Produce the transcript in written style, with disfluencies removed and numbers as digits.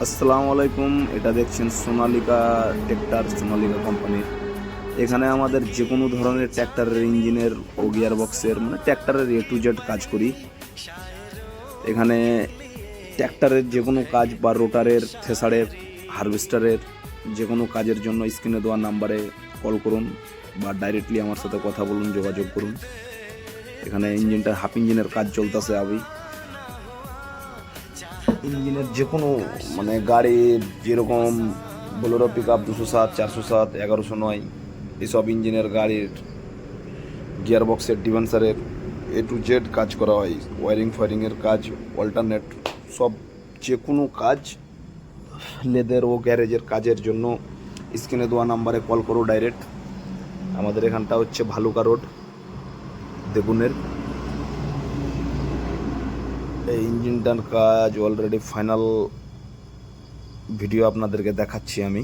আসসালামু আলাইকুম। এটা দেখছেন সোনালিকা ট্র্যাক্টর, সোনালিকা কোম্পানির। এখানে আমাদের যে কোনো ধরনের ট্র্যাক্টরের ইঞ্জিনের ও গিয়ার বক্সের মানে ট্র্যাক্টরের A to Z কাজ করি। এখানে ট্র্যাক্টরের যে কোনো কাজ বা রোটারের, থ্রেসারের, হারভেস্টারের যে কোনো কাজের জন্য স্ক্রিনে দেওয়া নাম্বারে কল করুন বা ডাইরেক্টলি আমার সাথে কথা বলুন, যোগাযোগ করুন। এখানে ইঞ্জিনটার হাফ ইঞ্জিনের কাজ চলতেছে আবি। ইঞ্জিনের যে কোনো মানে গাড়ির যেরকম বোলেরো পিক আপ 207, 407, 1109 এইসব ইঞ্জিনের গাড়ির গিয়ার বক্সের, ডিভেন্সারের A to Z কাজ করা হয়। ওয়ারিং ফায়ারিংয়ের কাজ, অল্টারনেট, সব যে কোনো কাজ লেদার ও গ্যারেজের কাজের জন্য স্ক্রিনে দেওয়া নাম্বারে কল করো ডাইরেক্ট। আমাদের এখানটা হচ্ছে ভালুকা রোড, দেগুনের। এই ইঞ্জিনটার কাজ অলরেডি ফাইনাল ভিডিও আপনাদেরকে দেখাচ্ছি আমি।